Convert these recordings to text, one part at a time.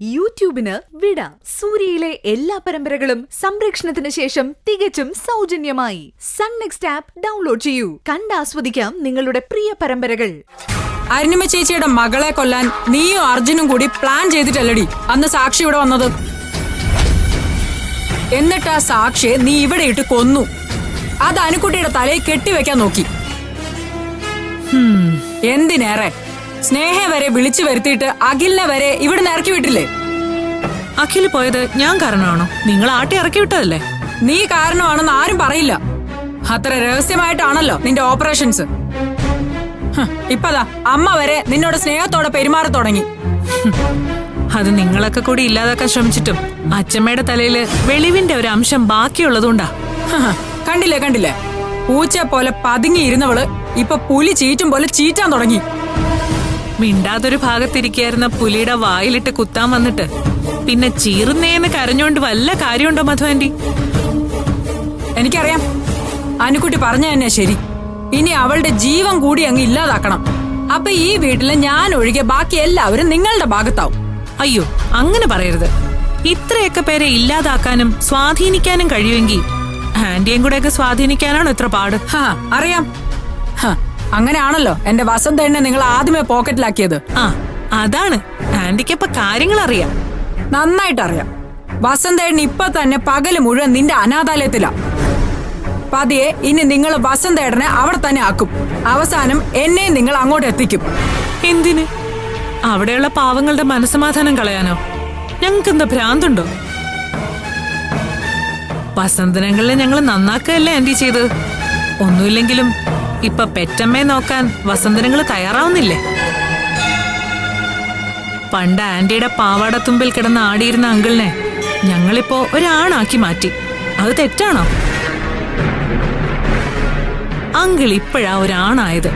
യൂട്യൂബിന് വിട. സൂര്യയിലെ എല്ലാ പരമ്പരകളും സംരക്ഷണത്തിന് ശേഷം തികച്ചും സൗജന്യമായി സൺ നെക്സ്റ്റ് ആപ്പ് ഡൗൺലോഡ് ചെയ്യൂ. കണ്ടാസ്വദിക്കാം നിങ്ങളുടെ പ്രിയ പരമ്പരകൾ. അരുണിമ ചേച്ചിയുടെ മകളെ കൊല്ലാൻ നീയും അർജുനും കൂടി പ്ലാൻ ചെയ്തിട്ടല്ലടി അന്ന് സാക്ഷി ഇവിടെ വന്നത്. എന്നിട്ട് ആ സാക്ഷിയെ നീ ഇവിടെ ഇട്ട് കൊന്നു. അത് അനുക്കുട്ടിയുടെ തലയിൽ കെട്ടിവെക്കാൻ നോക്കി. എന്തിനേറെ സ്നേഹ വരെ വിളിച്ചു വരുത്തിയിട്ട് അഖിലിനെ വരെ ഇവിടെ ഇറക്കി വിട്ടില്ലേ? അഖിൽ പോയത് ഞാൻ കാരണമാണോ? നിങ്ങൾ ആട്ടി ഇറക്കി വിട്ടതല്ലേ? നീ കാരണമാണെന്ന് ആരും പറയില്ല. അത്ര രഹസ്യമായിട്ടാണല്ലോ നിന്റെ ഓപ്പറേഷൻസ്. ഇപ്പതാ അമ്മ വരെ നിന്നോട് സ്നേഹത്തോടെ പെരുമാറി തുടങ്ങി. അത് നിങ്ങളൊക്കെ കൂടി ഇല്ലാതാക്കാൻ ശ്രമിച്ചിട്ടും അച്ഛമ്മയുടെ തലയില് വെളിവിന്റെ ഒരു അംശം ബാക്കിയുള്ളതുകൊണ്ടാ. കണ്ടില്ലേ കണ്ടില്ലേ, പൂച്ച പോലെ പതുങ്ങിയിരുന്നവള് ഇപ്പൊ പുലി ചീറ്റും പോലെ ചീറ്റാൻ തുടങ്ങി. മിണ്ടാതൊരു ഭാഗത്തിരിക്കായിരുന്ന പുലിയുടെ വായിലിട്ട് കുത്താൻ വന്നിട്ട് പിന്നെ ചീറുന്നേന്ന് കരഞ്ഞോണ്ട് വല്ല കാര്യമുണ്ടോ മധു ആന്റി? എനിക്കറിയാം, അനുക്കുട്ടി പറഞ്ഞ തന്നെ ശരി. ഇനി അവളുടെ ജീവൻ കൂടി അങ്ങ് ഇല്ലാതാക്കണം. അപ്പൊ ഈ വീട്ടില് ഞാൻ ഒഴികെ ബാക്കി എല്ലാവരും നിങ്ങളുടെ ഭാഗത്താവും. അയ്യോ, അങ്ങനെ പറയരുത്. ഇത്രയൊക്കെ പേരെ ഇല്ലാതാക്കാനും സ്വാധീനിക്കാനും കഴിയുമെങ്കിൽ ആന്റിയും കൂടെയൊക്കെ സ്വാധീനിക്കാനാണോ ഇത്ര പാട്? അറിയാം. അങ്ങനെയാണല്ലോ എന്റെ വസന്തേണ്ണെ നിങ്ങൾ ആദ്യമേ പോക്കറ്റിലാക്കിയത്. അതാണ് ആന്റിക്കപ്പൊ കാര്യങ്ങൾ അറിയാം. നന്നായിട്ട് അറിയാം. വസന്തേണ്ണ ഇപ്പൊ തന്നെ പകല് മുഴുവൻ നിന്റെ അനാഥാലയത്തിലാ. പതിയെ ഇനി നിങ്ങൾ വസന്തേടനെ അവിടെ തന്നെ ആക്കും. അവസാനം എന്നെ നിങ്ങൾ അങ്ങോട്ട് എത്തിക്കും. എന്തിന്? അവിടെയുള്ള പാവങ്ങളുടെ മനസ്സമാധാനം കളയാനോ? ഞങ്ങൾക്ക് എന്താ ഭ്രാന്തുണ്ടോ? വസന്തനങ്ങളെ ഞങ്ങൾ നന്നാക്കുകയല്ലേ ആന്റി ചെയ്തത്. ഒന്നുമില്ലെങ്കിലും ഇപ്പൊ പെറ്റമ്മയെ നോക്കാൻ വസന്തനങ്ങൾ തയ്യാറാവുന്നില്ലേ? പണ്ട് ആന്റിയുടെ പാവാടത്തുമ്പിൽ കിടന്ന് ആടിയിരുന്ന അങ്കിളിനെ ഞങ്ങളിപ്പോ ഒരാണാക്കി മാറ്റി. അത് തെറ്റാണോ? അങ്കിൾ ഇപ്പോഴാ ഒരാണായത്.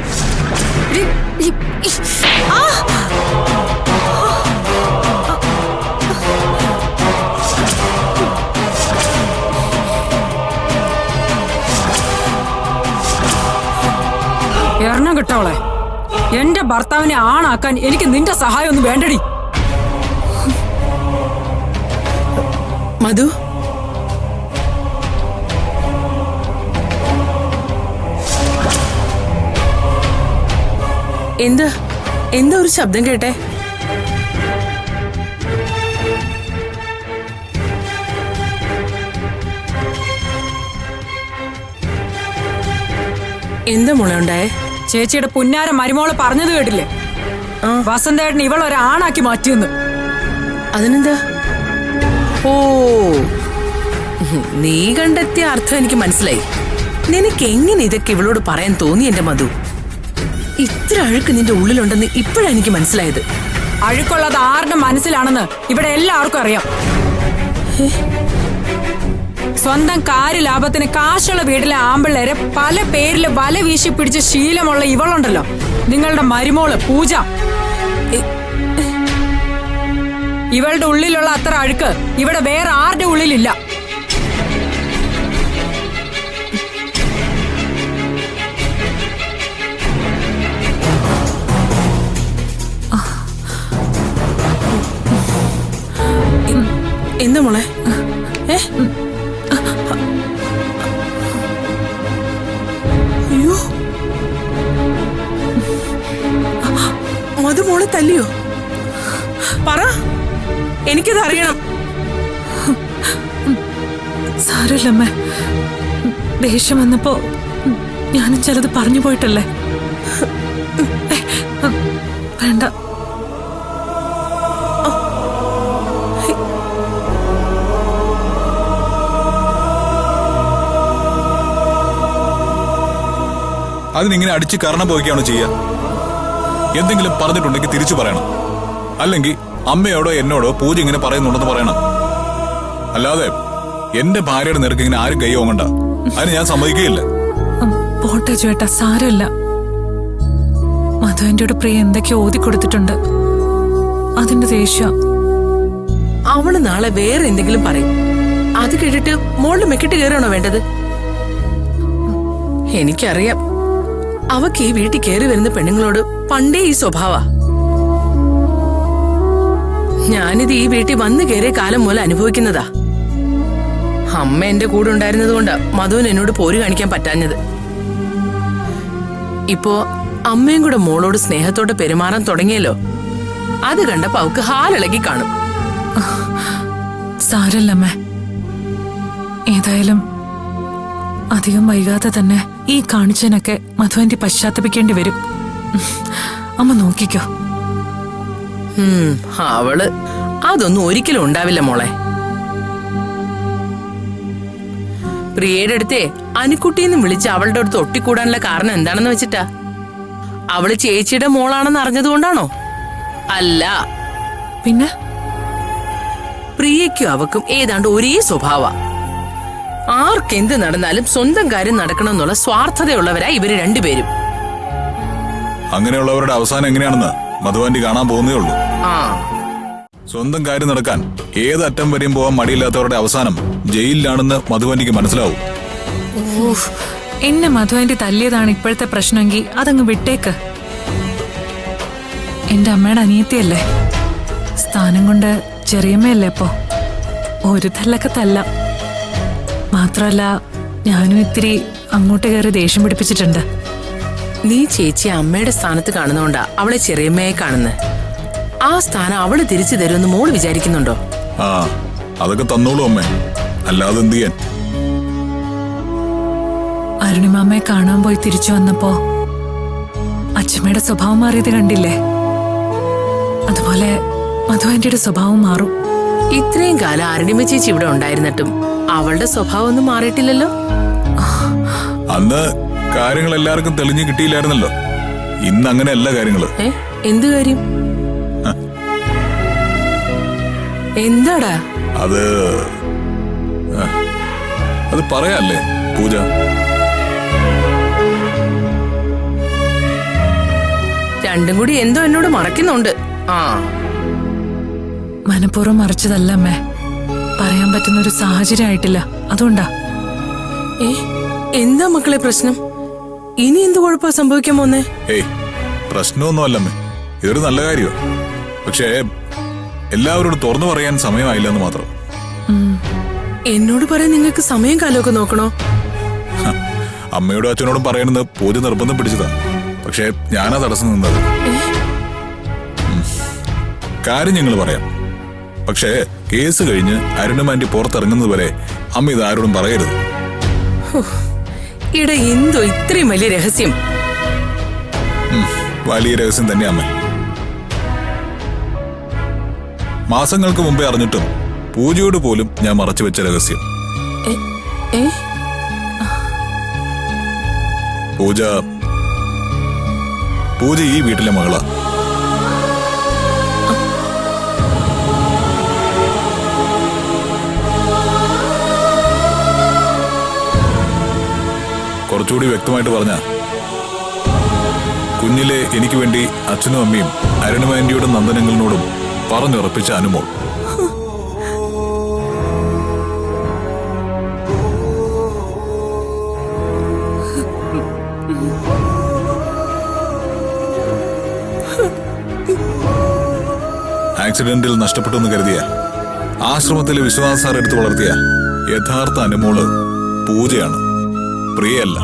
എണ്ണം കിട്ടവളെ, എന്റെ ഭർത്താവിനെ ആണാക്കാൻ എനിക്ക് നിന്റെ സഹായം ഒന്നും വേണ്ടടി. മധു, എന്താ ഒരു ശബ്ദം കേട്ടെ? എന്താ മോളെ ഉണ്ടായേ? ചേച്ചിയുടെ പുന്നാര മരുമോള് പറഞ്ഞത് കേട്ടില്ലേ? വസന്തേട്ടൻ ഇവളൊരാണാക്കി മാറ്റിയെന്ന്. അതിനെന്താ? ഓ, നീ കണ്ടെത്തിയ അർത്ഥം എനിക്ക് മനസ്സിലായി. നിനക്ക് എങ്ങനെ ഇതൊക്കെ ഇവളോട് പറയാൻ തോന്നി എന്റെ മധു? ഇത്ര അഴുക്ക് നിന്റെ ഉള്ളിലുണ്ടെന്ന് ഇപ്പോഴാണ് എനിക്ക് മനസ്സിലായത്. അഴുക്കുള്ളത് ആരുടെ മനസ്സിലാണെന്ന് ഇവിടെ എല്ലാവർക്കും അറിയാം. സ്വന്തം കാര്യലാഭത്തിന് കാശുള്ള വീട്ടിലെ ആമ്പിള്ളേരെ പല പേരില് വല വീശി പിടിച്ച ശീലമുള്ള ഇവളുണ്ടല്ലോ, നിങ്ങളുടെ മരുമോള് പൂജ. ഇവളുടെ ഉള്ളിലുള്ള അത്ര അഴുക്ക് ഇവിടെ വേറെ ആരുടെ ഉള്ളിലില്ല. എന്താ മോളെ? അയ്യോ, മധു മോളെ തല്ലിയോ? പറ, എനിക്കത് അറിയണം. സാരമില്ലമ്മേ, ദേഷ്യം വന്നപ്പോ ഞാനും ചിലത് പറഞ്ഞു പോയിട്ടല്ലേ. വേണ്ട. അതിനിങ്ങനെ അടിച്ച് കരണം പോയിക്കാണോ ചെയ്യുക? എന്തെങ്കിലും പറഞ്ഞിട്ടുണ്ടെങ്കിൽ തിരിച്ചു പറയണം. അല്ലെങ്കിൽ അമ്മയോടോ എന്നോടോ പൂജ ഇങ്ങനെ പറയുന്നുണ്ടെന്ന് പറയണം. അല്ലാതെ എന്റെ ഭാര്യയുടെ നേർക്ക് ഇങ്ങനെ ആരും കൈ ഓങ്ങണ്ട. അതിന് ഞാൻ സമ്മതിക്കുകയില്ല. പോട്ടെ ചേട്ടാ, സാരമില്ല. മധുവിന്റെ പ്രിയ എന്തൊക്കെയോ ഓതി കൊടുത്തിട്ടുണ്ട്. അതിന്റെ ദേഷ്യം. അവള് നാളെ വേറെ എന്തെങ്കിലും പറയും. അത് കേട്ടിട്ട് മോളുടെ മെക്കിട്ട് കയറാണോ വേണ്ടത്? എനിക്കറിയാം, അവക്ക് ഈ വീട്ടിൽ കയറി വരുന്ന പെണ്ണുങ്ങളോട് പണ്ടേ ഈ സ്വഭാവ. ഞാനിത് ഈ വീട്ടിൽ വന്നു കയറിയ കാലം മുതൽ അനുഭവിക്കുന്നതാ. അമ്മ എന്റെ കൂടെ ഉണ്ടായിരുന്നത് കൊണ്ടാ മധുവിന് എന്നോട് പോര് കാണിക്കാൻ പറ്റാഞ്ഞത്. ഇപ്പോ അമ്മയും കൂടെ മോളോട് സ്നേഹത്തോടെ പെരുമാറാൻ തുടങ്ങിയല്ലോ, അത് കണ്ടപ്പോ അവക്ക് ഹാലിളകി കാണും. സാരല്ലമ്മേ, ഏതായാലും അധികം വൈകാതെ തന്നെ ഈ കാണിച്ചതിനൊക്കെ മധുവിന്റെ പശ്ചാത്തപിക്കേണ്ടി വരും. അമ്മ നോക്കിക്കോ. അവള് അതൊന്നും ഒരിക്കലും ഉണ്ടാവില്ല മോളെ. പ്രിയയുടെ അടുത്തേ അനുക്കുട്ടിന്ന് വിളിച്ച് അവളുടെ അടുത്ത് ഒട്ടിക്കൂടാനുള്ള കാരണം എന്താണെന്ന് വെച്ചിട്ടാ? അവള് ചേച്ചിയുടെ മോളാണെന്ന് അറിഞ്ഞതുകൊണ്ടാണോ? അല്ല, പിന്നെ പ്രിയയ്ക്കും അവക്കും ഏതാണ്ട് ഒരേ സ്വഭാവ. ആർക്കെന്ത് നടന്നാലും സ്വന്തം കാര്യം നടക്കണമെന്നുള്ള സ്വാർത്ഥതയുള്ളവരാ ഇവര് രണ്ടുപേരും. അങ്ങനെയുള്ളവരുടെ അവസാനം എങ്ങനെയാണെന്ന് മധുവാന്റി കാണാൻ പോകുന്നേ ഉള്ളൂ. ആ, സ്വന്തം കാര്യം നടക്കാൻ ഏതറ്റം വരെയും പോകാൻ മടിയില്ലാത്തവരുടെ അവസാനം ജയിലിലാണെന്ന് മധുവാന്റിക്ക് മനസ്സിലാവും. എന്നെ മധുവാന്റി തല്ലിയതാണ് ഇപ്പോഴത്തെ പ്രശ്നമെങ്കിൽ അതങ്ങ് വിട്ടേക്ക്. എന്റെ അമ്മയുടെ അനിയത്തിയല്ലേ, സ്ഥാനം കൊണ്ട് ചെറിയമ്മയല്ലേ ഇപ്പോ. ഒരു തല്ലൊക്കെ തല്ലാം. മാത്രല്ല ഞാനും ഇത്തിരി അങ്ങോട്ട് കയറി ദേഷ്യം പിടിപ്പിച്ചിട്ടുണ്ട്. നീ ചേച്ചി അമ്മയുടെ സ്ഥാനത്ത് കാണുന്നോണ്ടാ അവളെ ചെറിയമ്മയെ കാണുന്നത്. ആ സ്ഥാനം അവള് തിരിച്ചു തരുമെന്ന് മോള് വിചാരിക്കുന്നുണ്ടോ? ആ, അതൊക്കെ തന്നോളൂ അമ്മേ, അല്ലാതെ എന്ത് ചെയ്യാൻ. അരുണിമാമയെ കാണാൻ പോയി തിരിച്ചു വന്നപ്പോ അച്ഛമ്മയുടെ സ്വഭാവം മാറിയത് കണ്ടില്ലേ? അതുപോലെ മധുവാന്റിയുടെ സ്വഭാവം മാറും. ഇത്രയും കാലം അരുണിമ ചേച്ചി ഇവിടെ ഉണ്ടായിരുന്നിട്ടും അവളുടെ സ്വഭാവം ഒന്നും മാറിയിട്ടില്ലല്ലോ. അന്ന് കാര്യങ്ങൾ എല്ലാവർക്കും തെളിഞ്ഞു കിട്ടിയില്ലായിരുന്നല്ലോ. ഇന്ന് അങ്ങനെയല്ല കാര്യങ്ങള്. എന്ത് കാര്യം? എന്താടാ അത് പറയാല്ലേ പൂജ? രണ്ടും കൂടി എന്തോ എന്നോട് മറക്കുന്നുണ്ട്. ആ, മനഃപൂർവ്വം മറിച്ചതല്ല അമ്മേ, പറയാൻ പറ്റുന്ന ഒരു സാഹചര്യം ആയിട്ടില്ല, അതുകൊണ്ടാ. എന്താ മക്കളെ പ്രശ്നം? ഇനി എന്ത് കുഴപ്പ സംഭവിക്കാൻ പോന്നേ? ഏയ്, പ്രശ്നമൊന്നും അല്ലമ്മേ, ഇതൊരു നല്ല കാര്യമോ. പക്ഷേ എല്ലാവരോടും തുറന്നു പറയാൻ സമയമായില്ലെന്ന് മാത്രം. എന്നോട് പറയാൻ നിങ്ങൾക്ക് സമയം കാലമൊക്കെ നോക്കണോ? അമ്മയോടും അച്ഛനോടും പറയണമെന്ന് പൂജ നിർബന്ധം പിടിച്ചതാ. പക്ഷേ ഞാനാ തടസ്സം നിന്നത്. കാര്യം ഞങ്ങൾ പറയാം, പക്ഷേ കേസ് കഴിഞ്ഞ് അരുണിമാന്റി പുറത്തിറങ്ങുന്നത് വരെ അമ്മ ഇത് ആരോടും പറയരുത്. ഇട എന്തോ ഇത്രയും വലിയ രഹസ്യം? വലിയ രഹസ്യം തന്നെ അമ്മ. മാസങ്ങൾക്ക് മുമ്പേ അറിഞ്ഞിട്ടും പൂജയോട് പോലും ഞാൻ മറച്ചു വെച്ച രഹസ്യം. പൂജ ഈ വീട്ടിലെ മകളാ. കുറച്ചുകൂടി വ്യക്തമായിട്ട് പറഞ്ഞ, കുഞ്ഞിലെ എനിക്ക് വേണ്ടി അച്ഛനും അമ്മയും അരുണിമാന്റിയോടും നന്ദനങ്ങളിനോടും പറഞ്ഞുറപ്പിച്ച അനുമോൾ. ആക്സിഡന്റിൽ നഷ്ടപ്പെട്ടെന്ന് കരുതിയ ആശ്രമത്തിലെ വിശ്വാസ സാർ എടുത്തു വളർത്തിയ യഥാർത്ഥ അനുമോള് പൂജയാണ്, പ്രിയയല്ല.